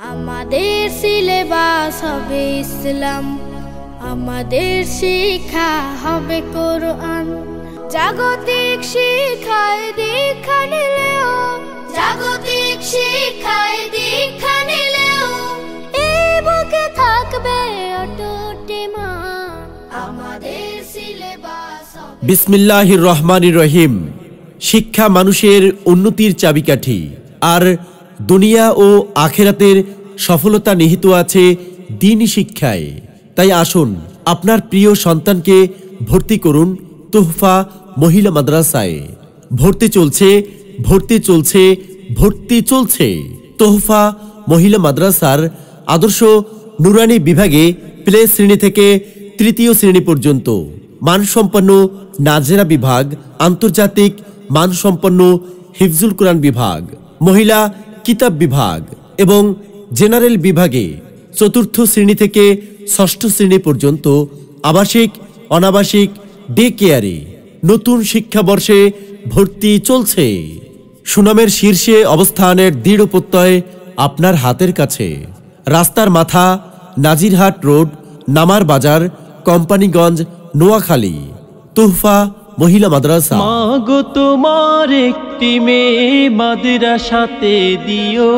আমাদের সিলেবাস হবে ইসলাম, আমাদের শিক্ষা হবে কোরআন। জাগতিক শিক্ষায় দীক্ষা নিলেও, জাগতিক শিক্ষায় দীক্ষা নিলেও এই বুকে থাকবে অটুট ঈমান। আমাদের সিলেবাস হবে। বিসমিল্লাহির রহমানির রহিম। শিক্ষা মানুষের উন্নতির চাবিকাঠি, আর দুনিয়া ও আখিরাতের সফলতা নিহিত আছে দ্বীনি শিক্ষায়। তাই আসুন আপনার প্রিয় সন্তানকে ভর্তি করুন তোহফা মহিলা মাদ্রাসায়। ভর্তি চলছে, ভর্তি চলছে, ভর্তি চলছে। তোহফা মহিলা মাদ্রাসার আদর্শ নুরানি বিভাগে প্লে শ্রেণী থেকে তৃতীয় শ্রেণী পর্যন্ত, মানসম্পন্ন নাজেরা বিভাগ, আন্তর্জাতিক মানসম্পন্ন হিফজুল কোরআন বিভাগ, মহিলা কিতাব বিভাগ এবং জেনারেল বিভাগে চতুর্থ শ্রেণী থেকে ষষ্ঠ শ্রেণী পর্যন্ত আবাসিক অনাবাসিক ডে কেয়ারে নতুন শিক্ষাবর্ষে ভর্তি চলছে। সুনামের শীর্ষে অবস্থানের দৃঢ় প্রত্যয় আপনার হাতের কাছে। রাস্তার মাথা, নাজিরহাট রোড, নামার বাজার, কোম্পানিগঞ্জ, নোয়াখালী। তোহফা মহিলা মাদ্রাসা। মাগো তোমার একটি মেয়ে মাদ্রাসাতে দিও,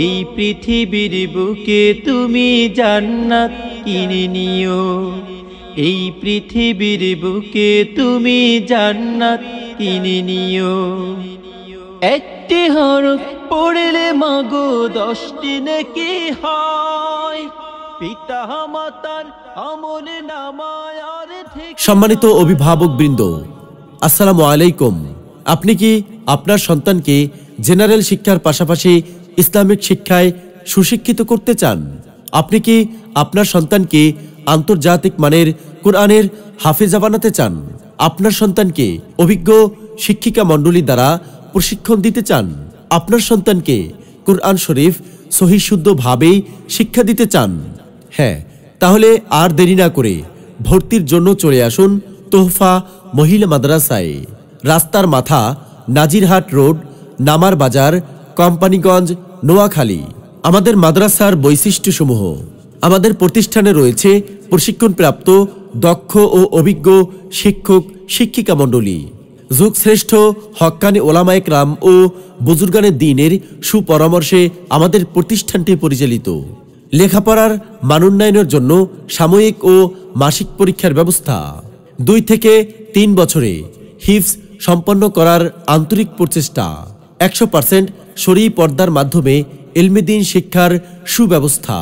এই পৃথিবীর বুকে তুমি জান্নাত কিনে নিও। এই পৃথিবীর বুকে তুমি জান্নাত কিনে নিও। একটি হরফ পড়লে মাগো 10টি নেকি হয়, পিতা মাতার আমল নামায় আর থেকে। সম্মানিত অভিভাবক বৃন্দ, আসসালামু আলাইকুম। আপনি কি আপনার সন্তানকে জেনারেল শিক্ষার পাশাপাশি ইসলামিক শিক্ষায় সুশিক্ষিত করতে চান? আপনি কি আপনার সন্তানকে আন্তর্জাতিক মানের কোরআনের হাফেজা বানাতে চান? আপনার সন্তানকে অভিজ্ঞ শিক্ষিকা মণ্ডলী দ্বারা প্রশিক্ষণ দিতে চান? আপনার সন্তানকে কোরআন শরীফ সহিশুদ্ধভাবে শিক্ষা দিতে চান? হ্যাঁ, তাহলে আর দেরি না করে ভর্তির জন্য চলে আসুন তোহফা মহিলা মাদ্রাসায়। রাস্তার মাথা, নাজিরহাট রোড, নামার বাজার, কোম্পানিগঞ্জ, নোয়াখালী। আমাদের মাদ্রাসার বৈশিষ্ট্যসমূহ: আমাদের প্রতিষ্ঠানে রয়েছে প্রশিক্ষণপ্রাপ্ত দক্ষ ও অভিজ্ঞ শিক্ষক শিক্ষিকা মণ্ডলী, যুগশ্রেষ্ঠ হক্কানি ওলামায়ে কেরাম ও বুজুর্গানে দ্বীনের সুপরামর্শে আমাদের প্রতিষ্ঠানটি পরিচালিত। লেখাপড়ার মানোন্নয়নের জন্য সাময়িক ও মাসিক পরীক্ষার ব্যবস্থা। 2 থেকে 3 বছরে হিফজ সম্পন্ন করার আন্তরিক প্রচেষ্টা। 100% শরঈ পর্দার মাধ্যমে ইলমে দ্বীন শিক্ষার সুব্যবস্থা।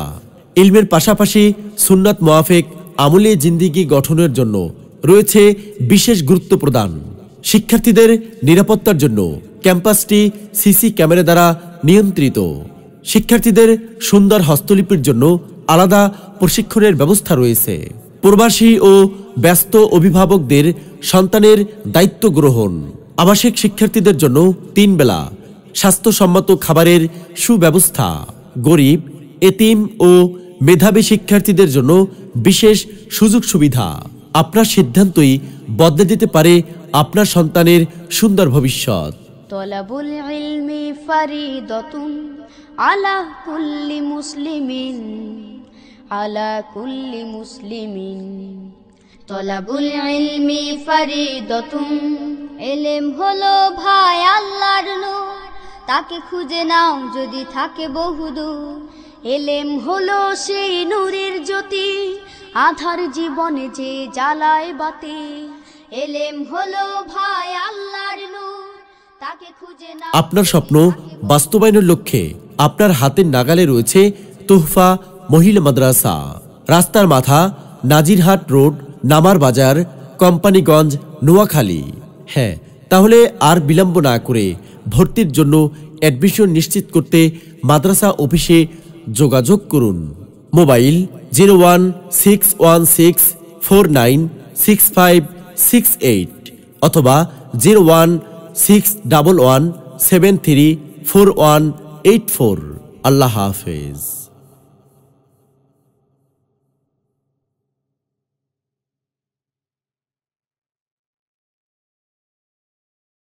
ইলমের পাশাপাশি সুন্নাত মোয়াফেক আমলে জিন্দিগি গঠনের জন্য রয়েছে বিশেষ গুরুত্ব প্রদান। শিক্ষার্থীদের নিরাপত্তার জন্য ক্যাম্পাসটি সিসি ক্যামেরা দ্বারা নিয়ন্ত্রিত। শিক্ষার্থীদের সুন্দর হস্তলিপির জন্য আলাদা প্রশিক্ষণের ব্যবস্থা রয়েছে। প্রবাসী ও ব্যস্ত অভিভাবকদের সন্তানের দায়িত্ব গ্রহণ। আবাসিক শিক্ষার্থীদের জন্য 3 বেলা স্বাস্থ্যসম্মত খাবারের সুব্যবস্থা। গরিব, এতিম ও মেধাবী শিক্ষার্থীদের জন্য বিশেষ সুযোগ সুবিধা। আপনার সিদ্ধান্তই বদলে দিতে পারে আপনার সন্তানের সুন্দর ভবিষ্যৎ। তলাবুল ইলমি ফারিদাতুন আলা কুল্লি মুসলিমিন, আলা কুল্লি মুসলিমিন। তলাবুল ইলমি ফারিদাতুন, ইলম হলো ভাই আল্লাহর নূর, তাকে খুঁজে নাও যদি থাকে বহুদূর। ইলম হলো সেই নূরের জ্যোতি, আধার জীবনে যে জ্বালায় বাতি। ইলম হলো ভাই আল্লাহর নূর, তাকে খুঁজে নাও। আপনার স্বপ্ন বাস্তবায়নের লক্ষ্যে আপনার হাতের নাগালে রয়েছে তোহফা মহিলা মাদ্রাসা। রাস্তার মাথা, নাজিরহাট রোড, নামার বাজার, কোম্পানিগঞ্জ, নোয়াখালী। হ্যাঁ, তাহলে আর বিলম্ব না করে ভর্তির জন্য অ্যাডমিশন নিশ্চিত করতে মাদ্রাসা অফিসে যোগাযোগ করুন। মোবাইল 01664965668 অথবা 01611734184। আল্লাহ হাফেজ।